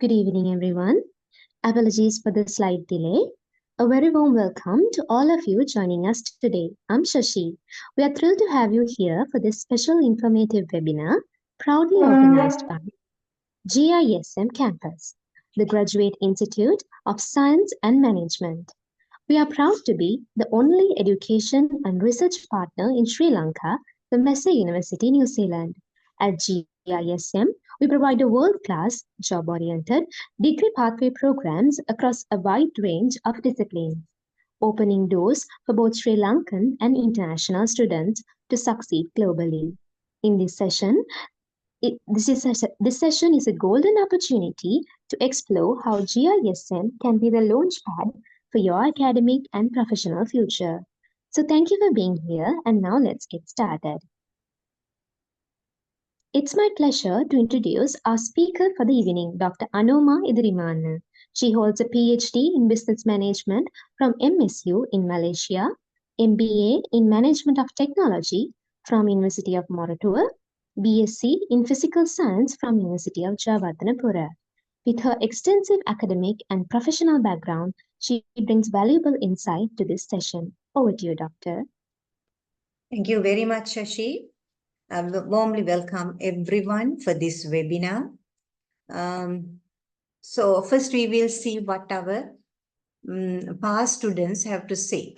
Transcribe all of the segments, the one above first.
Good evening, everyone. Apologies for the slight delay. A very warm welcome to all of you joining us today. I'm Shashi. We are thrilled to have you here for this special informative webinar proudly organized by GISM Campus, the Graduate Institute of Science and Management. We are proud to be the only education and research partner in Sri Lanka, the Massey University, New Zealand. At GISM, we provide a world-class, job-oriented degree pathway programs across a wide range of disciplines, opening doors for both Sri Lankan and international students to succeed globally. In this session, this session is a golden opportunity to explore how GISM can be the launchpad for your academic and professional future. So thank you for being here, and now let's get started. It's my pleasure to introduce our speaker for the evening, Dr. Anoma Idirimana. She holds a PhD in Business Management from MSU in Malaysia, MBA in Management of Technology from University of Moratuwa, BSc in Physical Science from University of Jawatanapura. With her extensive academic and professional background, she brings valuable insight to this session. Over to you, Doctor. Thank you very much, Shashi. I warmly welcome everyone for this webinar. So first we will see what our past students have to say.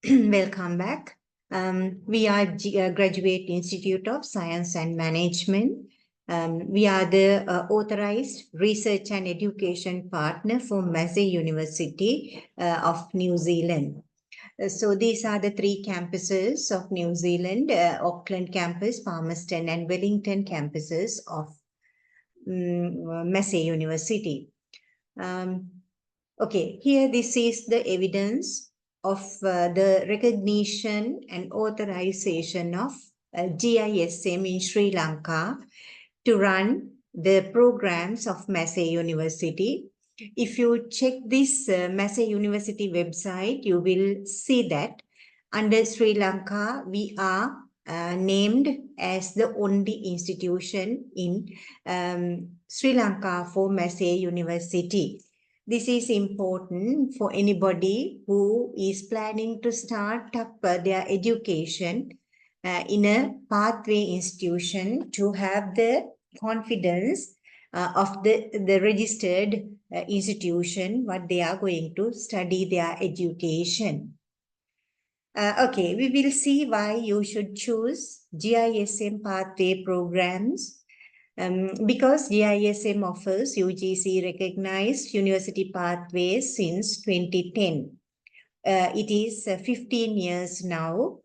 Welcome back. We are Graduate Institute of Science and Management. We are the authorized research and education partner for Massey University of New Zealand. So these are the three campuses of New Zealand, Auckland campus, Palmerston and Wellington campuses of Massey University. Okay, here this is the evidence of the recognition and authorization of GISM in Sri Lanka to run the programs of Massey University. If you check this Massey University website, you will see that under Sri Lanka, we are named as the only institution in Sri Lanka for Massey University. This is important for anybody who is planning to start up their education in a pathway institution to have the confidence of the registered institution, what they are going to study their education. Okay, we will see why you should choose GISM pathway programs. Because GISM offers UGC recognized university pathways since 2010. It is 15 years now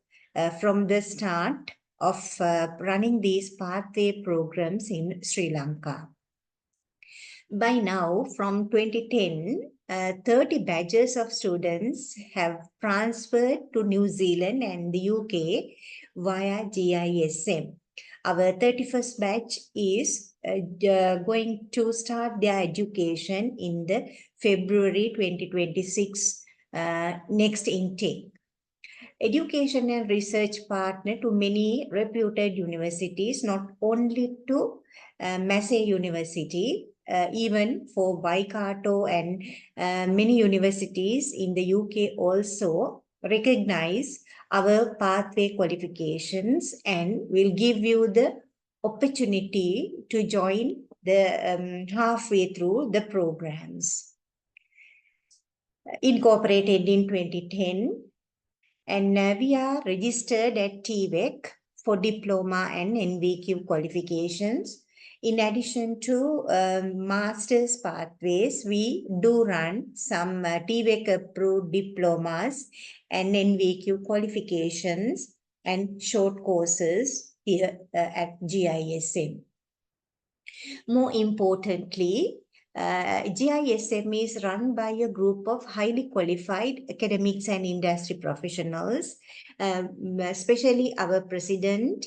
from the start of running these pathway programs in Sri Lanka. By now, from 2010, 30 batches of students have transferred to New Zealand and the UK via GISM. Our 31st batch is going to start their education in the February 2026 next intake. Education and research partner to many reputed universities, not only to Massey University, even for Waikato and many universities in the UK also recognize our pathway qualifications and will give you the opportunity to join the halfway through the programs. incorporated in 2010, and we are registered at TVEC for diploma and NVQ qualifications. In addition to master's pathways, we do run some TVEC approved diplomas and NVQ qualifications and short courses here at GISM. More importantly, GISM is run by a group of highly qualified academics and industry professionals, especially our president.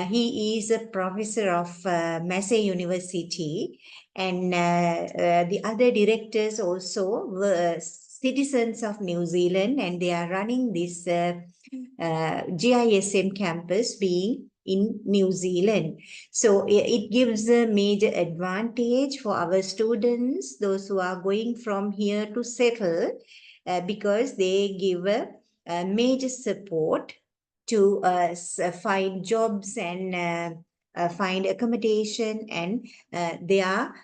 He is a professor of Massey University, and the other directors also were citizens of New Zealand, and they are running this GISM campus being in New Zealand. So it gives a major advantage for our students, those who are going from here to settle, because they give a major support to find jobs and find accommodation, and they are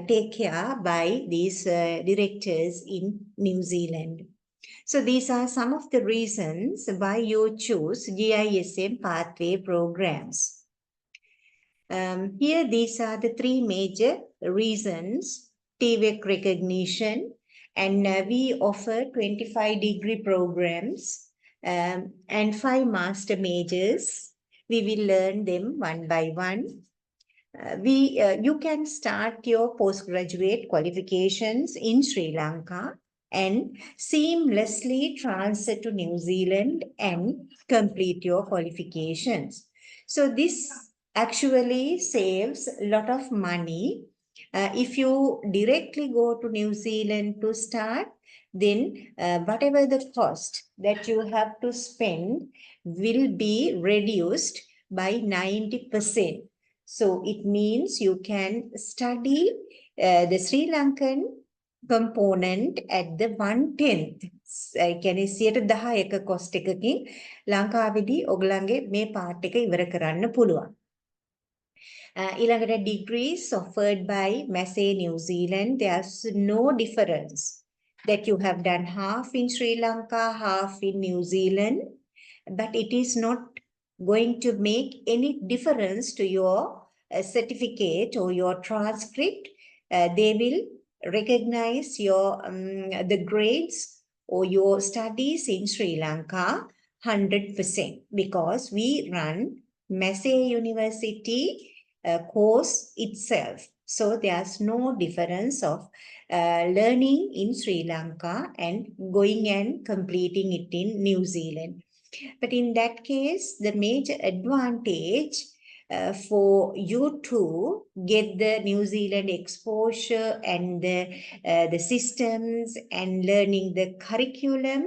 take care by these directors in New Zealand. So these are some of the reasons why you choose GISM pathway programs. Here, these are the three major reasons: TVEC recognition, and we offer 25-degree programs and 5 master majors. We will learn them one by one. You can start your postgraduate qualifications in Sri Lanka and seamlessly transfer to New Zealand and complete your qualifications. So this actually saves a lot of money. If you directly go to New Zealand to start, then whatever the cost that you have to spend will be reduced by 90%. So it means you can study the Sri Lankan component at the 1/10. කියන්නේ 10%ක cost එකකින් ලංකාවේදී ඔයගලගේ මේ part එක ඉවර කරන්න පුළුවන්. ඊළඟට degrees offered by Massey New Zealand, there's no difference that you have done half in Sri Lanka, half in New Zealand, but it is not going to make any difference to your certificate or your transcript. They will recognize your the grades or your studies in Sri Lanka 100%, because we run Massey University course itself. So there's no difference of learning in Sri Lanka and going and completing it in New Zealand. But in that case, the major advantage for you to get the New Zealand exposure and the systems and learning the curriculum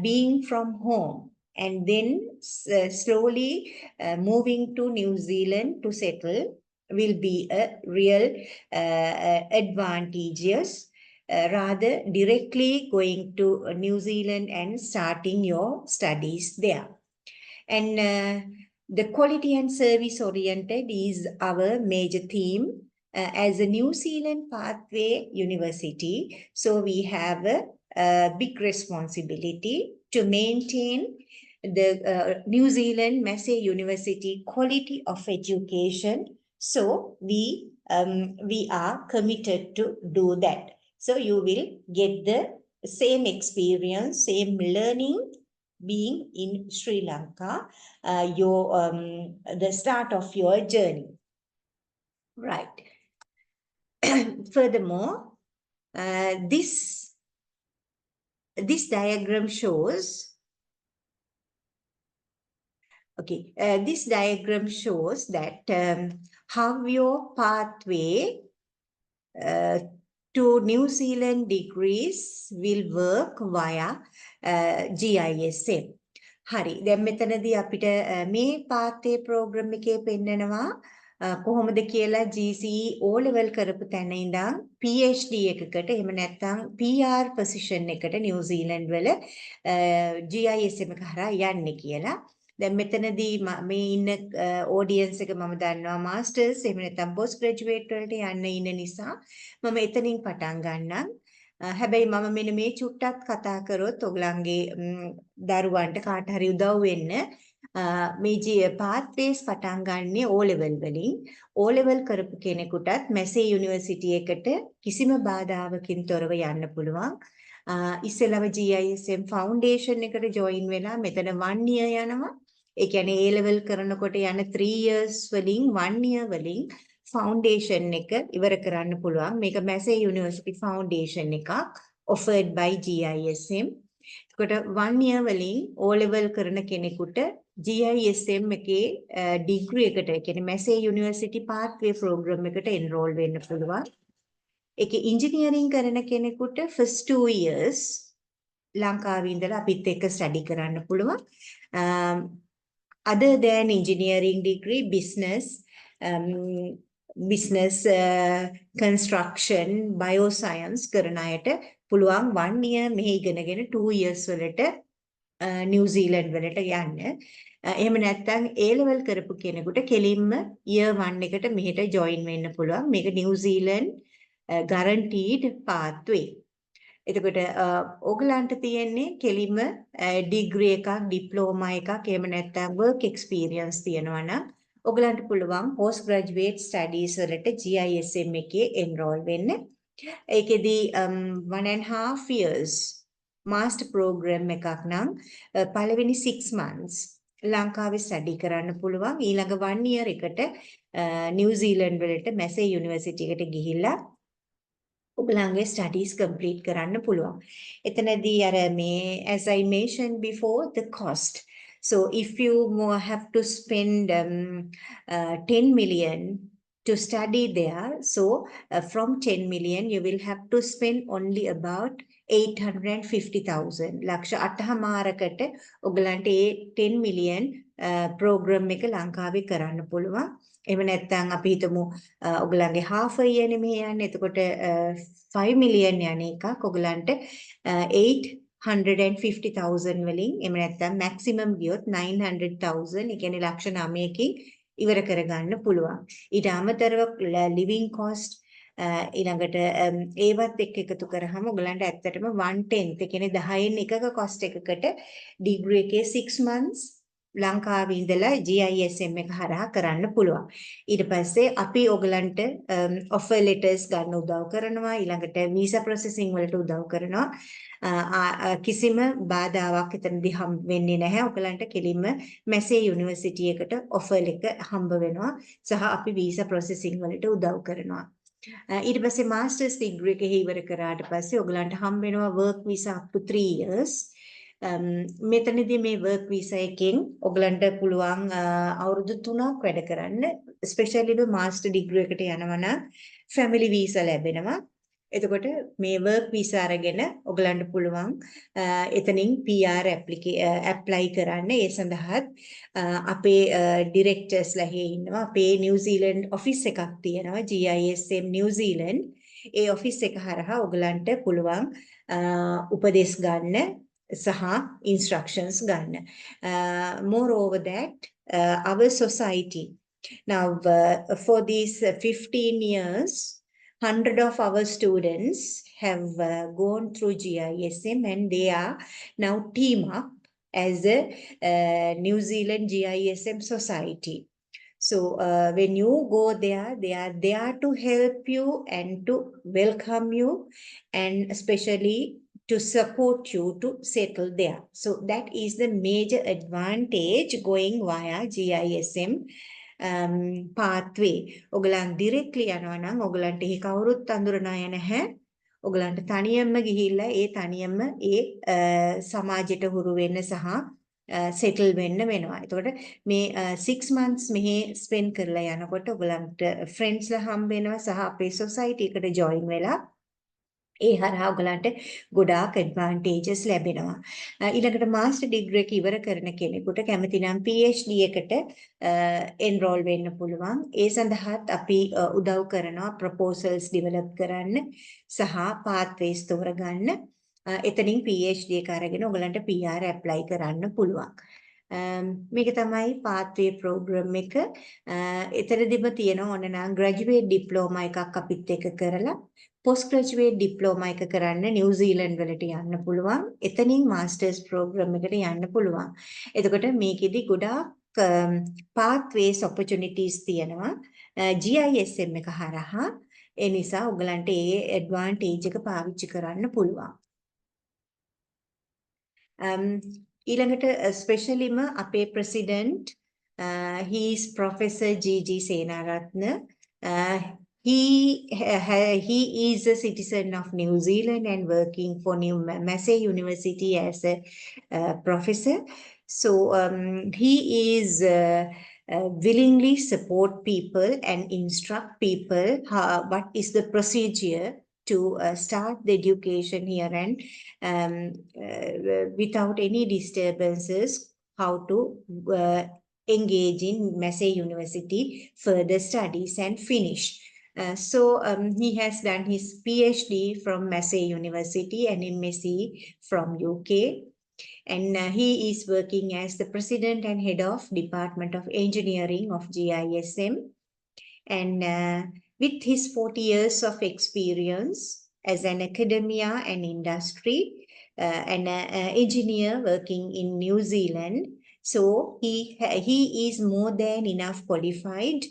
being from home, and then slowly moving to New Zealand to settle will be a real advantageous. Rather directly going to New Zealand and starting your studies there. And the quality and service oriented is our major theme as a New Zealand pathway university. So we have a big responsibility to maintain the New Zealand Massey University quality of education. So we are committed to do that. So you will get the same experience, same learning being in Sri Lanka, the start of your journey. Right. Furthermore, this diagram shows. Okay, this diagram shows that how your pathway to New Zealand degrees will work via GISM. හරි. දැන් මෙතනදී අපිට මේ පාත්වේ programme එකේ පෙන්නනවා කොහොමද කියලා GCE O level කරපු තැන ඉඳන් PhD එකකට එහෙම නැත්නම් PR position එකට නිව්සීලන්ත වල GISM එක හරහා යන්නේ කියලා. දැන් මෙතනදී මේ ඉන්න audience එක මම දන්නවා masters එහෙම නැත්නම් post graduate වලට යන්න ඉන්න නිසා මම එතනින් පටන් ගන්නම්. හැබැයි මම මෙන්න මේ චුට්ටක් කතා කරොත් ඔයගලන්ගේ දරුවන්ට කාට හරි උදව් වෙන්න මේ පාත්වේස් පටන් ගන්නේ O level වලින් O level කරපු කෙනෙකුටත් මැසේ යුනිවර්සිටි එකට කිසිම බාධාවකින් තොරව යන්න පුළුවන්. ඉස්සෙල්ලාම GISM ෆවුන්ඩේෂන් එකට ජොයින් වෙලා මෙතන 1 year යනවා. ඒ කියන්නේ A level කරනකොට යන 3 years වලින් 1 year වලින් ෆවුන්ඩේෂන් එක ඉවර කරන්න පුළුවන්. මේක මැසේ යුනිවර්සිටි ෆවුන්ඩේෂන් එකක් offered by GISM. එතකොට 1 year වලින් O level කරන කෙනෙකුට GISM එකේ ඩිග්‍රී එකට, ඒ කියන්නේ මැසේ යුනිවර්සිටි පාත්වේ ප්‍රෝග්‍රෑම් එකට එන්රෝල් වෙන්න පුළුවන්. ඒකේ ඉංජිනේරින් කරන කෙනෙකුට first 2 years ලංකාවේ ඉඳලා අපිත් එක්ක ස්ටඩි කරන්න පුළුවන්. Other than engineering degree, business construction, bioscience කරන අයට පුළුවන් 1 year මෙහි ඉගෙනගෙන 2 years වලට නිව්සීලන්ඩ් වලට යන්න. එහෙම නැත්නම් A level කරපු කෙනෙකුට කෙලින්ම year 1 එකට මෙහෙට join වෙන්න පුළුවන්. මේක නිව්සීලන්ඩ් guaranteed pathway. එතකොට ඕගලන්ට තියෙන්නේ කෙලින්ම ඩිග්‍රී එකක්, ඩිප්ලෝමා එකක්, එහෙම නැත්නම් work experience තියෙනවා නම් ඔයගලන්ට පුළුවන් post graduate studies වලට GISM එකේ enroll වෙන්න. ඒකෙදි 1.5 years master program එකක් නම් පළවෙනි 6 months ලංකාවේ study කරන්න පුළුවන්. ඊළඟ 1 year එකට නිව්සීලන්ඩ් වලට මැසේ යුනිවර්සිටි එකට ගිහිල්ලා ඔයගලන්ගේ studies complete කරන්න පුළුවන්. එතනදී අර මේ as I mentioned before the cost. So if you have to spend 10 million to study there, so from 10 million you will have to spend only about 850,000. ලක්ෂ 8මාරකට ඔයගලන්ට ඒ 10 million program එක ලංකාවේ කරන්න පුළුවන්. එහෙම නැත්නම් අපි හිතමු ඔයගලන්ගේ half a year නෙමෙයි යන්නේ. එතකොට 5 million යන එකක් ඔයගලන්ට 850,000 වලින්, එහෙම නැත්නම් maximum ගියොත් 900,000, ඒ කියන්නේ ලක්ෂ 9කින් ඉවර කරගන්න පුළුවන්. ඊට අමතරව living cost ඊළඟට ඒවත් එක්ක එකතු කරාම ඔයගලන්ට ඇත්තටම 1/10, ඒ කියන්නේ 10න් එකක cost එකකට degree එකේ 6 months ලංකාවේ ඉඳලා GISM එක හරහා කරන්න පුළුවන්. ඊට පස්සේ අපි ඔයගලන්ට offer letters ගන්න උදව් කරනවා, ඊළඟට visa processing වලට උදව් කරනවා. කිසිම බාධාවක් එතනදී හම් වෙන්නේ නැහැ. ඔයගලන්ට කෙලින්ම මැසේ යුනිවර්සිටි එකට offer එක හම්බ වෙනවා, සහ අපි visa processing වලට උදව් කරනවා. ඊට පස්සේ masters degree එක ඉවර කරාට පස්සේ ඔයගලන්ට හම්බ වෙනවා work visa up to 3 years. මෙතනදී මේ work visa එකෙන් ඔයගලන්ට පුළුවන් අවුරුදු 3ක් වැඩ කරන්න. especially master degree එකට යනවා නම් family visa ලැබෙනවා. එතකොට මේ work visa අරගෙන ඔයගලන්ට පුළුවන් එතනින් PR apply කරන්න. ඒ සඳහාත් අපේ directorsලා හේ ඉන්නවා. අපේ නිව්සීලන්ඩ් office එකක් තියෙනවා, GISM නිව්සීලන්ඩ්. ඒ office එක හරහා ඔයගලන්ට පුළුවන් උපදෙස් ගන්න සහ instructions ගන්න. Moreover that our society now for these 15 years 100 of our students have gone through GISM and they are now team up as a New Zealand GISM society. So when you go there, they are there to help you and to welcome you, and especially to support you to settle there. So that is the major advantage going via GISM pathway. ඔයගලන් directly යනවා නම් ඔයගලන්ට එහි කවුරුත් අඳුරන අය නැහැ. ඔයගලන්ට තනියම ගිහිල්ලා ඒ තනියම ඒ සමාජයට හුරු වෙන්න සහ settle වෙන්න වෙනවා. එතකොට මේ 6 months මෙහි spend කරලා යනකොට ඔයගලන්ට friends ලා හම්බ වෙනවා, සහ අපේ society එකට join වෙලා ඒ හරහා ඔයගලන්ට ගොඩාක් ඇඩ්වාන්ටේජස් ලැබෙනවා. ඊළඟට මාස්ටර් ඩිග්‍රී එක ඉවර කරන කෙනෙකුට කැමති නම් PhD එකට එන්රෝල් වෙන්න පුළුවන්. ඒ සඳහාත් අපි උදව් කරනවා ප්‍රොපෝසල්ස් ඩෙවලොප් කරන්න සහ පාත්වේස් තෝරගන්න. එතනින් PhD එක අරගෙන ඔයගලන්ට PR ඇප්ලයි කරන්න පුළුවන්. මේක තමයි පාත්වේ ප්‍රෝග්‍රෑම් එක. එතනදිම තියෙනවා ඕන නම් ග්‍රැජුවේට් ඩිප්ලෝමා එකක් අපිත් එක්ක කරලා postgraduate diploma එක කරන්න නිව්සීලන්ඩ් වලට යන්න පුළුවන්. එතනින් masters program එකට යන්න පුළුවන්. එතකොට මේකෙදි ගොඩාක් pathways opportunities තියෙනවා. GISM එක හරහා ඒ නිසා ඔයගලන්ට ඒ advantage එක පාවිච්චි කරන්න පුළුවන්. ඊළඟට ස්පෙෂලිම අපේ president he is Professor G.G. Senaratne. He is a citizen of New Zealand and working for Massey University as a professor. So he is willingly support people and instruct people what is the procedure to start the education here and without any disturbances how to engage in Massey University further studies and finish. So he has done his PhD from Massey University and MSc from UK. And he is working as the president and head of Department of Engineering of GISM. And with his 40 years of experience as an academia and industry, and an engineer working in New Zealand, so he is more than enough qualified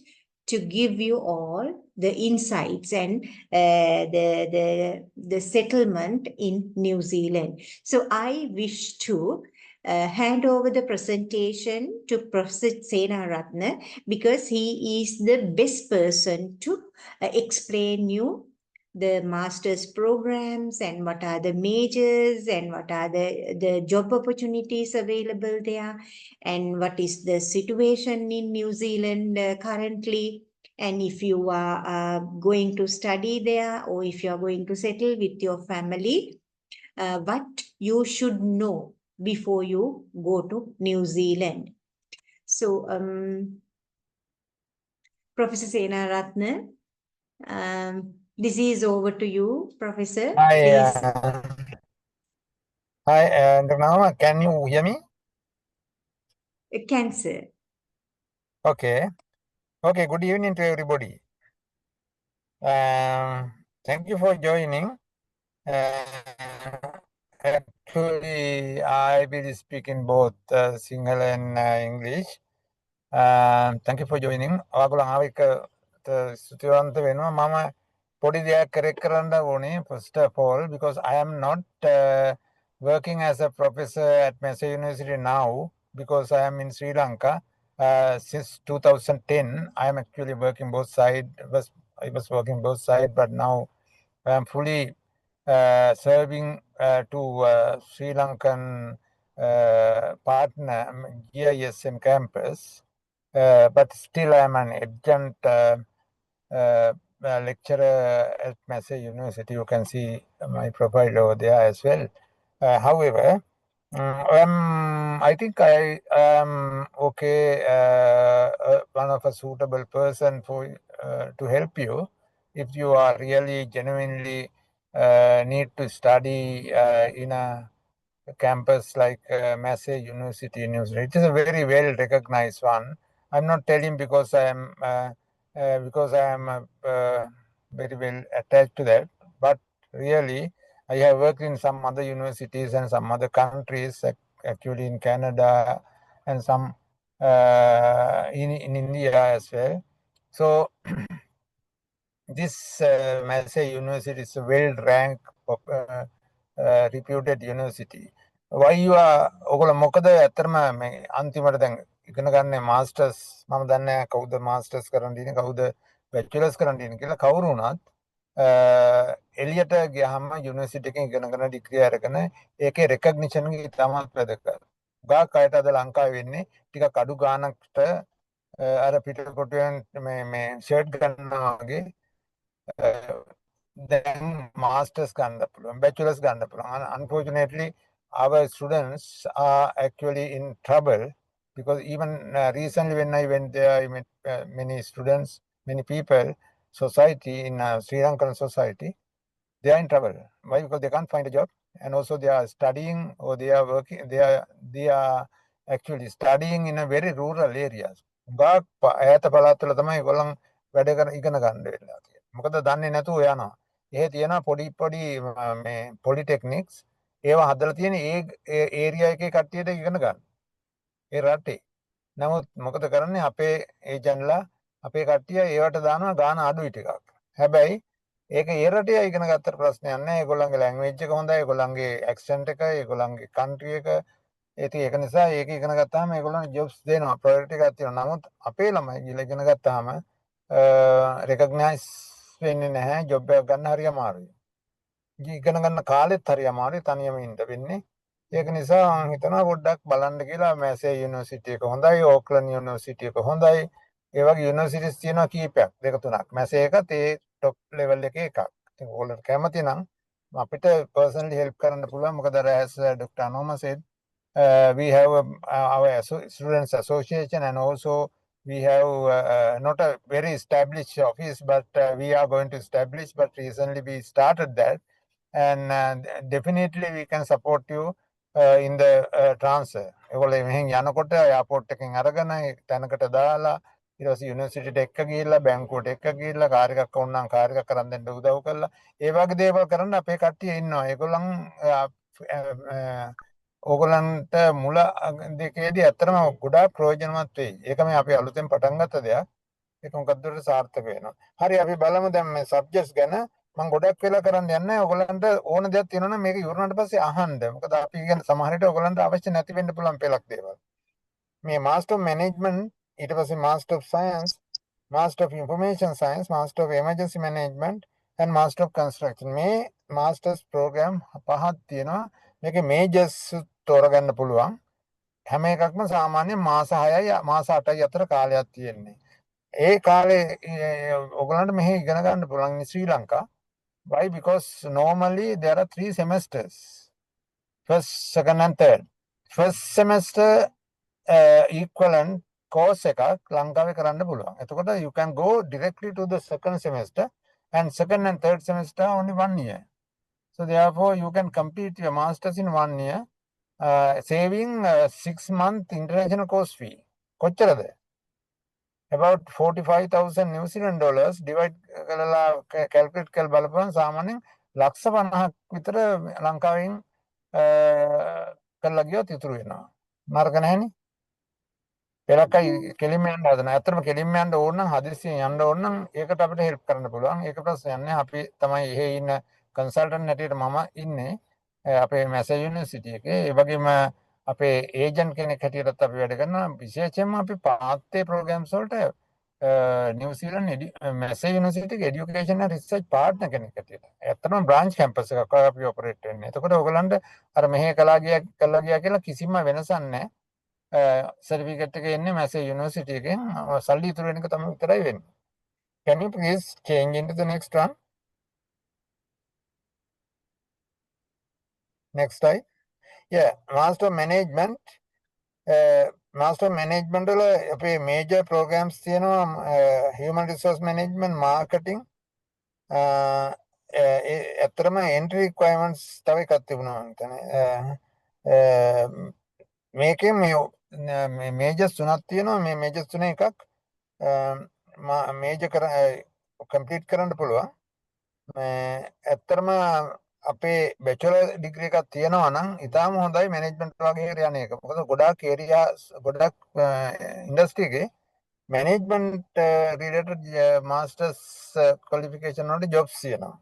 to give you all the insights and the settlement in New Zealand. So I wish to hand over the presentation to Professor Senaratne because he is the best person to explain you the master's programs and what are the majors and what are the job opportunities available there and what is the situation in New Zealand currently. And if you are going to study there or if you are going to settle with your family, what you should know before you go to New Zealand. So, Professor Senaratne, this is over to you, Professor. Hi, Please. hi, Nirnama, can you hear me? Can, sir. Okay. Okay, good evening to everybody. Thank you for joining. Actually, I will speak in both Sinhala and English. Thank you for joining. ඔයාගොල්ලෝ ආව එක ස්තුතිවන්ත වෙනවා. මම පොඩි දෙයක් correct කරන්න ඕනේ first of all because I am not working as a professor at Massey University now because I am in Sri Lanka. Since 2010, I am actually working both sides. I was working both sides, but now I am fully serving to Sri Lankan partner GISM campus. But still, I am an adjunct lecturer at Massey University. You can see my profile over there as well. However, I think I am okay, one of a suitable person for to help you if you are really genuinely need to study in a campus like Massey University. It is a very well recognized one. I'm not telling because I am very well attached to that, but really I have worked in some other universities and some other countries, actually in Canada and some in India as well. So this Massey University is a well-ranked, reputed university. Why you are ඔගොල්ලෝ මොකද ඇත්තටම මේ අන්තිමට දැන් ඉගෙන ගන්න masters මම දන්නේ නැහැ කවුද මාස්ටර්ස් කරන්න ඉන්නේ කවුද බැචලර්ස් කරන්න ඉන්නේ කියලා කවුරු වුණත් එළියට ගියාම යුනිවර්සිටි එකෙන් ඉගෙනගෙන ඩිග්‍රී අරගෙන ඒකේ රෙකග්නිෂන් එක ඉතාමත් වැදගත්. ගාක් අයට අද ලංකාවේ වෙන්නේ ටිකක් අඩු ගානකට අර පිටකොටුවෙන් මේ ෂර්ට් ගන්නවා වගේ then masters ganda puluwan, bachelors ganda puluwan. Unfortunately, our students are actually in trouble because even recently when I went there, I met many students, many people, society in Sri Lankan society, they are in trouble. Why? Because they can't find a job, and also they are studying or they are working. They are actually studying in a very rural areas. ඈත පළාත්වල තමයි ඒගොල්ලන් වැඩ කර ඉගෙන ගන්න වෙලා තියෙන්නේ. මොකද දන්නේ නැතුව යනවා. එහෙ තියෙනවා පොඩි මේ පොලිටෙක්නික්ස් ඒවා හදලා තියෙන ඒ ඒරියා එකේ කට්ටියට ඉගෙන ගන්න. ඒ රටේ. නමුත් මොකද කරන්නේ අපේ ඒජන්ට්ලා අපේ කට්ටිය ඒවට දානවා ගාන අඩුයි ටිකක්. හැබැයි ඒක ඒ රටේ ඉගෙන ගත්තට ප්‍රශ්නයක් නැහැ. ඒගොල්ලන්ගේ ලැන්ග්වේජ් එක හොඳයි, ඒගොල්ලන්ගේ ඇක්සන්ට් එක, ඒගොල්ලන්ගේ කන්ට්‍රි එක. ඒක නිසා ඒක ඉගෙන ගත්තාම ඒගොල්ලන්ට ජොබ්ස් දෙනවා, ප්‍රයොරිටි එකක් තියෙනවා. නමුත් අපේ ළමයි ගිහලා ඉගෙන ගත්තාම රෙකග්නයිස් වෙන්නේ නැහැ. ජොබ් එකක් ගන්න හරි අමාරුයි. ඉගෙන ගන්න කාලෙත් හරි අමාරුයි, තනියම ඉන්න වෙන්නේ. ඒක නිසා මම හිතනවා පොඩ්ඩක් බලන්න කියලා. මැසේ යුනිවර්සිටි එක හොඳයි, ඕක්ලන්ඩ් යුනිවර්සිටි එක හොඳයි. ඒ වගේ යුනිවර්සිටිස් තියෙනවා කීපයක්, දෙක තුනක්. මැසේ එකත් ඒ টොප් ලෙවල් එකේ එකක්. ඉතින් ඕගොල්ලන්ට කැමති නම් අපිට පර්සනලි හෙල්ප් කරන්න පුළුවන්. මොකද as Dr. Anoma said, we have our students association, and also we have not a very established office, but we are going to establish. But recently we started that, and definitely we can support you in the transfer. ඒගොල්ලෝ මෙහෙන් යනකොට airport එකෙන් අරගෙන තැනකට දාලා ඊට පස්සේ යුනිවර්සිටියට එක්ක ගිහිල්ලා බැංකුවට එක්ක ගිහිල්ලා කාර් එකක් ඕනනම් කාර් එකක් කරන් දෙන්න උදව් කළා. ඒ වගේ දේවල් කරන්න අපේ කට්ටිය ඉන්නවා. ඒගොල්ලන් ඕගොල්ලන්ට මුල දෙකේදී ඇත්තටම ගොඩාක් ප්‍රයෝජනවත් වෙයි. ඒක මේ අපි අලුතෙන් පටන් ගත්ත දෙයක්. ඒක මොකක්ද දුරට සාර්ථක වෙනවා. හරි අපි බලමු දැන් මේ සබ්ජෙක්ට්ස් ගැන. මම ගොඩක් වෙලා කරන්න යන්නේ ඔයගොල්ලන්ට ඕන දෙයක් තියෙනවා නම් මේක ඉවරනට පස්සේ අහන්න. මොකද අපි ඉගෙන සමහර විට ඔයගොල්ලන්ට අවශ්‍ය නැති වෙන්න පුළුවන් පෙළක් දේවල්. මේ මාස්ටර් ඔෆ් මැනේජ්මන්ට්, ඊට පස්සේ master of science, master of information science, master of emergency management and master of construction. මේ මාස්ටර්ස් ප්‍රෝග්‍රෑම් පහක් තියෙනවා. මේකේ මේජර්ස් තෝරගන්න පුළුවන්. හැම එකක්ම සාමාන්‍ය මාස 6යි මාස 8යි අතර කාලයක් තියෙන්නේ. ඒ කාලේ ඔයගොල්ලන්ට මෙහෙ ඉගෙන ගන්න පුළුවන් in Sri Lanka. Why? Because normally there are 3 semesters. First, second and third. First semester equivalent course එකක් ලංකාවේ කරන්න පුළුවන්. එතකොට you can go directly to the second semester, and second and third semester only 1 year. So therefore you can complete your masters in 1 year, saving 6-month international course fee. කොච්චරද? About 45,000 New Zealand dollars divide කරලා calculate කරලා බලපුවම සාමාන්‍යයෙන් ලක්ෂ 50ක් විතර ලංකාවෙන් කරලා ගියොත් ඉතුරු වෙනවා. නරක නැහැනේ. පෙරකයි කෙලින්ම යන්න හදන. ඇත්තටම කෙලින්ම යන්න ඕන නම් හදිස්සියෙන් යන්න ඕන නම් ඒකට අපිට හෙල්ප් කරන්න පුළුවන්. ඒක ප්‍රශ්නයක් නෑ. අපි තමයි එහෙ ඉන්න කන්සල්ටන්ට් හැටියට මම ඉන්නේ අපේ මැසේ යුනිවර්සිටි එකේ. ඒ වගේම අපේ ඒජන්ට් කෙනෙක් හැටියටත් අපි වැඩ කරනවා. විශේෂයෙන්ම අපි පාත්තේ ප්‍රෝග්‍රෑම්ස් වලට නිව්සීලන්ත මැසේ යුනිවර්සිටි එකේ এডুকেෂන් and රිසර්ච් පාර්ට්නර් කෙනෙක් හැටියට. ඇත්තටම බ්‍රාන්ච් කැම්පස් එකක් අපි ඔපරේට් වෙන්නේ. එතකොට ඔයගලන්ට අර මෙහෙ කළා ගියා කියලා කිසිම වෙනසක් නැහැ. සර්ටිෆිකේට් එක එන්නේ මැසේ යුනිවර්සිටි එකෙන්. සල්ලි ඉතුරු වෙන එක තමයි විතරයි වෙන්නේ. Can you please change into the next one? Next slide. Yeah, master management. Master management වල අපේ major programs තියෙනවා human resource management, marketing. ඇත්තටම entry requirements තව එකක් තිබුණා මම හිතන්නේ. මේකේ මේ majors තුනක් තියෙනවා. මේ majors තුනේ එකක් major complete කරන්න පුළුවන්. ඇත්තටම අපේ බැචලර් ඩිග්‍රී එකක් තියෙනවා නම් ඉතාලම හොඳයි මැනේජ්මන්ට් වගේ යන එක. මොකද ගොඩාක් ඒරියා ගොඩාක් ඉන්ඩස්ට්‍රි එකේ මැනේජ්මන්ට් රිලේටඩ් මාස්ටර්ස් ක්වොලිෆිකේෂන් වලට ජොබ්ස් තියෙනවා.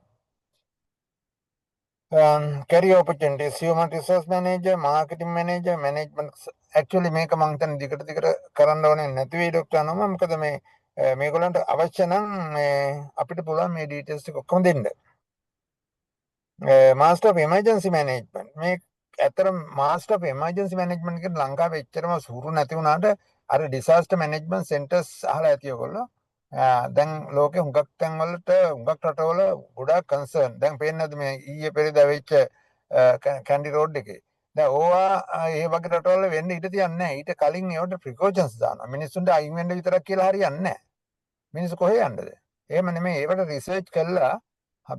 career opportunities, human resource manager, marketing manager, management. Actually මේක මම හිතන්නේ දිගට කරන්න ඕනේ නැති වෙයි ඩොක්ටර් අනෝම. මොකද මේගොල්ලන්ට අවශ්‍ය නම් අපිට පුළුවන් මේ ඩීටේල්ස් ටික ඔක්කොම දෙන්න. Master of Emergency Management. මේ ඇත්තටම Master of Emergency Management කියන ලංකාවේ එච්චරම සුරු නැති වුණාට අර disaster management centers අහලා ඇති ඔයගොල්ලෝ. දැන් ලෝකේ හුඟක් තැන් වලට හුඟක් රටවල ගොඩාක් කන්සර්න්. දැන් පේන්නේ නැද්ද මේ ඊයේ පෙරේදා වෙච්ච කැන්ඩි රෝඩ් එකේ. දැන් ඕවා ඒ වගේ රටවල වෙන්න ඉඩ තියන්නේ නැහැ. ඊට කලින් ඒවට ප්‍රිකෝෂන්ස් දානවා. මිනිස්සුන්ට අයින් වෙන්න විතරක් කියලා හරියන්නේ නැහැ. මිනිස්සු කොහේ යන්නද? එහෙම නෙමෙයි. ඒවට රිසර්ච් කළා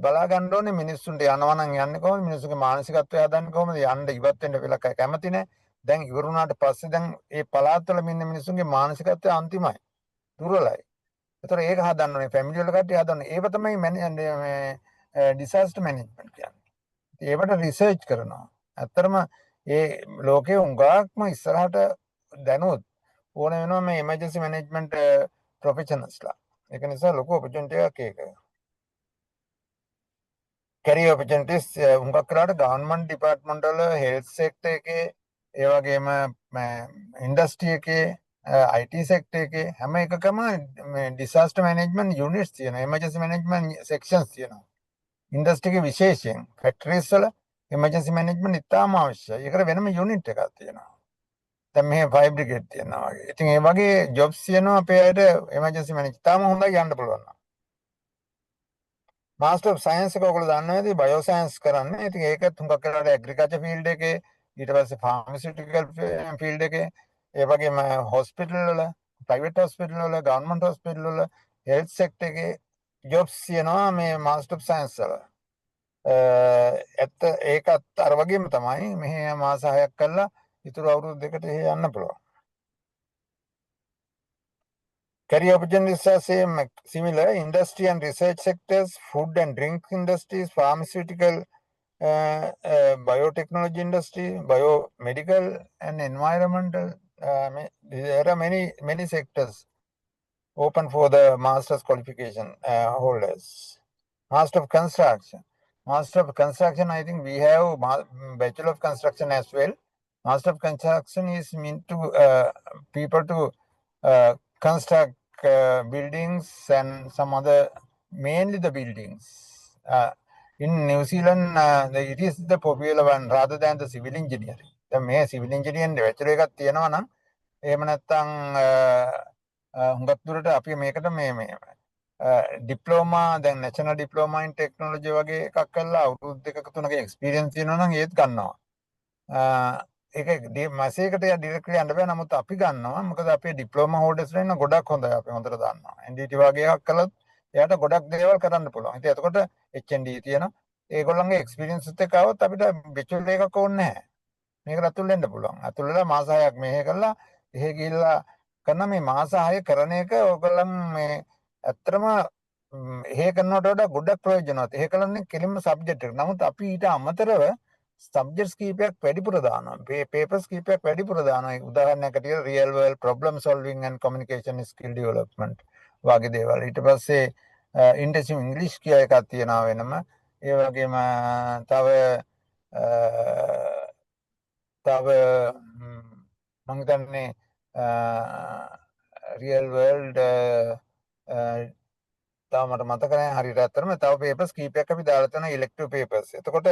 බලා ගන්න ඕනේ මිනිස්සුන්ට යනවා නම් යන්නේ කොහොමද? මිනිස්සුගේ මානසිකත්වය හදන්නේ කොහොමද? යන්න ඉවත් වෙන්න වෙලා කැමති නැහැ. දැන් ඉවර වුණාට පස්සේ දැන් මේ පළාත්වල ඉන්න මිනිස්සුන්ගේ මානසිකත්වය අන්තිමයි. දුර්වලයි. ඒතර ඒක හදන්න ඕනේ. ෆැමිලි වල කට්ටිය හදන්න. ඒක තමයි ඩිසාස්ටර් මැනේජ්මන්ට් කියන්නේ. ඒවට රිසර්ච් කරනවා. ඇත්තටම ඒ ලෝකයේ උඟාක්ම ඉස්සරහට දැනුත් ඕන වෙනවා මේ එමර්ජන්සි මැනේජ්මන්ට් ප්‍රොෆෙෂනල්ස්ලා. ඒක නිසා ලොකු ඔපචුනිටි එකක් ඒක. කැරියර් ඔපචුනිටිස් හුඟක් කරාට ගවර්න්මන්ට් ඩිපාර්ට්මන්ට් වල හෙල්ත් සෙක්ටර් එකේ ඒ වගේම ඉන්ඩස්ට්‍රි එකේ IT සෙක්ටර් එකේ හැම එකකම මේ ඩිසාස්ටර් මැනේජ්මන්ට් යුනිට්ස් තියෙනවා. එමර්ජන්සි මැනේජ්මන්ට් සෙක්ෂන්ස් තියෙනවා. ඉන්ඩස්ට්‍රි එකේ විශේෂයෙන් ෆැක්ටරිස් වල එමර්ජන්සි මැනේජ්මන්ට් ඉතාම අවශ්‍යයි. ඒකට වෙනම යුනිට් එකක් තියෙනවා. දැන් මෙහෙ ෆයර් බ්‍රිගේඩ් තියෙනවා වගේ. ඉතින් ඒ වගේ ජොබ්ස් තියෙනවා අපේ අයට එමර්ජන්සි මැනේජ්. තාම හොඳයි යන්න පුළුවන්. මාස්ටර් ඔෆ් සයන්ස් එක ඔයගොල්ලෝ දන්නවා ඇති බයෝ සයන්ස් කරන්නේ. ඉතින් ඒකත් හුඟක් වෙලාවට ඇග්‍රිකල්චර් ෆීල්ඩ් එකේ ඊට පස්සේ ෆාමසිටිකල් ෆීල්ඩ් එකේ ඒ වගේම හොස්පිටල් වල ප්‍රයිවට් හොස්පිටල් වල ගවර්න්මන්ට් හොස්පිටල් වල හෙල්ත් සෙක්ටර් එකේ ජොබ්ස් තියෙනවා මේ මාස්ටර් ඔෆ් සයන්ස් වල. ඇත්ත ඒකත් අර වගේම තමයි මෙහෙ මාස 6ක් කරලා ඉතුරු අවුරුදු දෙකට යන්න පුළුවන්. Career opportunities are similar. Industry and research sectors, food and drink industries, pharmaceutical, biotechnology industry, biomedical and environmental. There are many sectors open for the master's qualification holders. Master of Construction. Master of Construction, I think we have Bachelor of Construction as well. Master of Construction is meant to people to construct buildings and some other, mainly the buildings. In New Zealand, it is the popular one rather than the civil engineering. The may civil engineering bachelor එකක් තියෙනවා නම් එහෙම නැත්නම් හුඟක් දුරට අපි මේකට මේ ඩිප්ලෝමා දැන් නැෂනල් ඩිප්ලෝමා ඉන් ටෙක්නොලොජි වගේ එකක් කරලා අවුරුදු දෙකක තුනක එක්ස්පීරියන්ස් තියෙනවා නම් ඒත් ගන්නවා. ඒක මාසයකට ඩිරෙක්ට්ලි යන්න බෑ. නමුත් අපි ගන්නවා. මොකද අපේ ඩිප්ලෝමා හෝල්ඩර්ස්ලා ඉන්න ගොඩක් හොඳයි. අපි හොඳට දන්නවා. NDT වගේ එකක් කළොත් එයාට ගොඩක් දේවල් කරන්න පුළුවන්. ඉතින් එතකොට HND තියෙනවා. ඒගොල්ලන්ගේ එක්ස්පීරියන්ස් එකත් આવොත් අපිට බෙචලර් එකක් ඕනේ නැහැ. මේකට අතුල් වෙන්න පුළුවන්. අතුල් වෙලා මාස 6ක් මෙහෙ කරලා එහෙ ගිහිල්ලා කරන මේ මාස 6 කරන එක ඕගොල්ලන් මේ ඇත්තටම එහෙ කරනවට වඩා ගොඩක් ප්‍රයෝජනවත්. එහෙ කරන්නේ කෙලින්ම සබ්ජෙක්ට් එක. නමුත් අපි ඊට අමතරව සබ්ජෙක්ට්ස් කීපයක් වැඩිපුර දානවා. පේපර්ස් කීපයක් වැඩිපුර දානවා. උදාහරණයක් ඇටියට real world problem solving and communication skill development වගේ දේවල්. ඊට පස්සේ ඉන්ටෙන්සිව් ඉංග්‍රීසි කියලා එකක් තියෙනවා වෙනම. ඒ වගේම තව මම හිතන්නේ රියල් වර්ල්ඩ් තව මට මතක නැහැ හරියට. ඇත්තටම තව පේපර්ස් කීපයක් අපි දාලා තියෙනවා ඉලෙක්ටිව් පේපර්ස්. එතකොට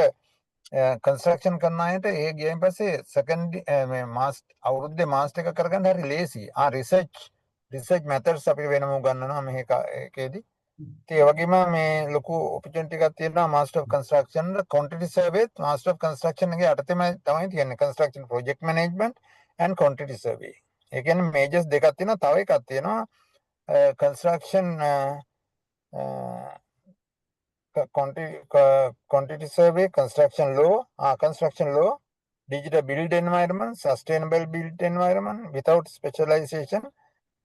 කන්ස්ට්‍රක්ෂන් කරන අයට ඒ ගියන් පස්සේ සෙකන්ඩ් මේ අවුරුද්දේ මාස්ටර් එක කරගන්න හරි ලේසි. රිසර්ච් මෙතඩ්ස් අපි වෙනම උගන්වනවා මේකේදී. ඒ වගේම මේ ලොකු ඔපචුනිටි එකක් තියෙනවා මාස්ටර් ඔෆ් කන්ස්ට්‍රක්ෂන් ක්වොන්ටිටි සර්වේත් මාස්ටර් ඔෆ් කන්ස්ට්‍රක්ෂන් එකේ යටතේම තමයි තියෙන්නේ construction project management and quantity survey. ඒ කියන්නේ මේජර්ස් දෙකක් තියෙනවා. තව එකක් තියෙනවා කන්ස්ට්‍රක්ෂන් quantity survey, construction law, digital built environment, sustainable built environment without specialization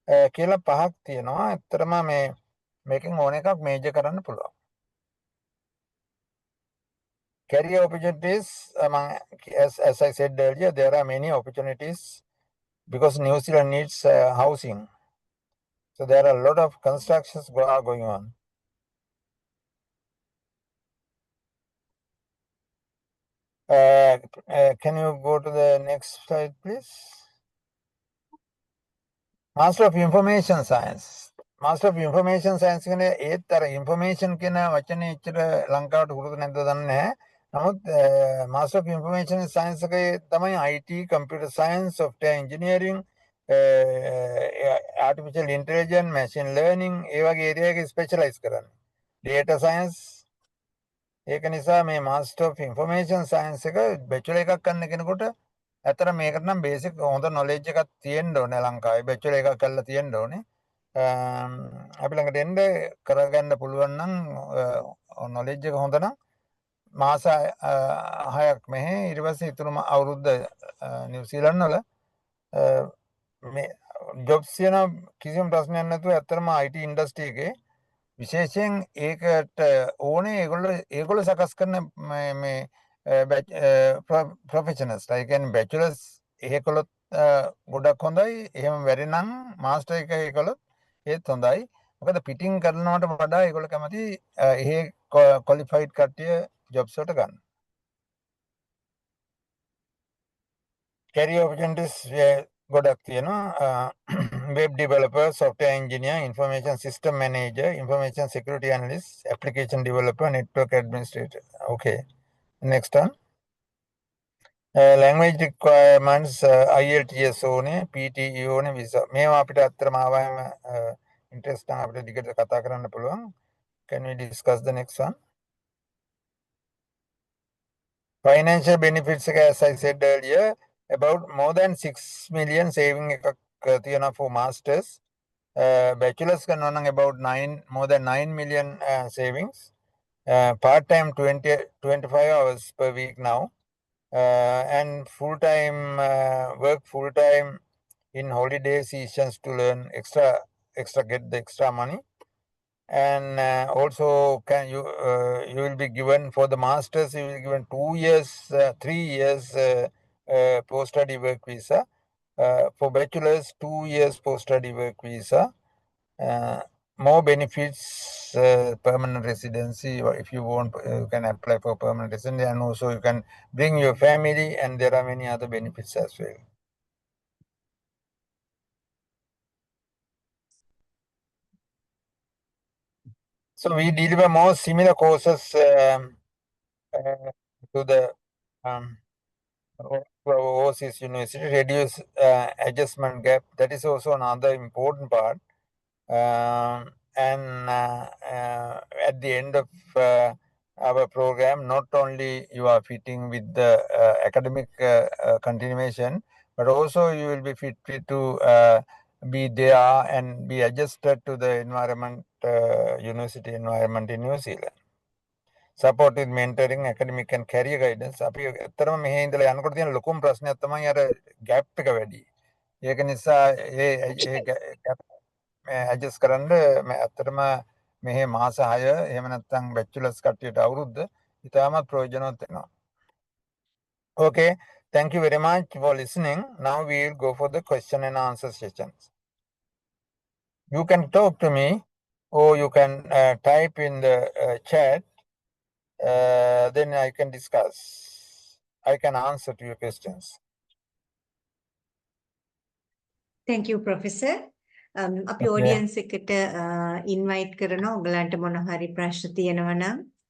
කියලා පහක් තියෙනවා. ඇත්තටම මේකෙන් ඕන එකක් මේජර් කරන්න පුළුවන්. Career opportunities as I said earlier, there are many opportunities because New Zealand needs housing. So there are a lot of constructions going on. Can you go to the next slide, please? Master of Information Science. Master of Information Science කියන්නේ ඒත් අර information කියන වචනේ එච්චර ලංකාවට හුරුදු නැද්ද දන්නේ නැහැ. නමුත් Master of Information Science එකේ තමයි IT, Computer Science, Software Engineering, Artificial Intelligence, Machine Learning ඒ වගේ ඒරියා එකේ ස්පෙෂලායිස් කරන්නේ. Data Science ඒක නිසා මේ මාස්ටර් ඔෆ් ඉන්ෆර්මේෂන් සයන්ස් එක බැචලර් එකක් කරන කෙනෙකුට ඇත්තට මේකට නම් බේසික් හොඳ නොලෙජ් එකක් තියෙන්න ඕනේ ලංකාවේ බැචලර් එකක් කරලා තියෙන්න ඕනේ. අපි ළඟට එන්න කරගන්න පුළුවන් නම් නොලෙජ් එක හොඳ නම් මාස 6ක් මෙහෙ ඊට පස්සේ ඉතුරුම අවුරුද්ද නිව්සීලන්ත වල මේ ජොබ්ස් යන කිසිම ප්‍රශ්නයක් නැතුව ඇත්තටම IT ඉන්ඩස්ට්‍රි එකේ විශේෂයෙන් ඒකට ඕනේ ඒගොල්ලෝ සකස් කරන මේ ප්‍රොෆෙෂනල්ස් ඒ කියන්නේ බැචලර්ස් එහෙ කළොත් ගොඩක් හොඳයි. එහෙම බැරි නම් මාස්ටර් එක කළොත් ඒත් හොඳයි. මොකද පිටින් කරනවට වඩා ඒගොල්ලෝ කැමති එහෙ ක්වොලිෆයිඩ් කට්ටිය ජොබ්ස් වලට ගන්න. Career opportunities ගොඩක් තියෙනවා. Web developer, software engineer, information system manager, information security analyst, application developer, network administrator. Okay. Next one. Language requirements IELTS ඕනේ, PTE ඕනේ, visa. මේවා අපිට අත්‍තරම ආවම interest නම් අපිට දිගට කතා කරන්න පුළුවන්. Can we discuss the next one? Financial benefits, as I said earlier, about more than 6 million saving for masters. Bachelors can earn about more than 9 million savings. Part-time 25 hours per week now. And full-time work full-time in holiday seasons to learn get the extra money. And also you will be given for the masters, you will be given 2 years 3 years post-study work visa. For bachelors 2 years post-study work visa. More benefits, permanent residency, or if you want you can apply for permanent residency, and also you can bring your family, and there are many other benefits as well. So we deliver more similar courses to the overseas university, reduce adjustment gap. That is also another important part. And at the end of our program, not only you are fitting with the academic continuation, but also you will be fit to be there and be adjusted to the environment, university environment in New Zealand. Support with mentoring, academic and career guidance. අපි ඇත්තටම මෙහි ඉඳලා යනකොට තියෙන ලොකුම ප්‍රශ්නයක් තමයි අර gap එක වැඩි. ඒක නිසා ඒ gap ඇඩ්ජස්ට් කරන්න ඇත්තටම මෙහි මාස 6 එහෙම නැත්නම් බැචලර්ස් කට්ටියට අවුරුද්ද ඉතාමත් ප්‍රයෝජනවත් වෙනවා. Okay, thank you very much for listening. Now we will go for the question and answer sessions. You can talk to me or you can type in the chat. Then I can discuss. I can answer to your questions. Thank you, Professor. අපි Okay. audience එකට invite කරනවා ඔයගලන්ට මොන හරි ප්‍රශ්න තියෙනවා නම්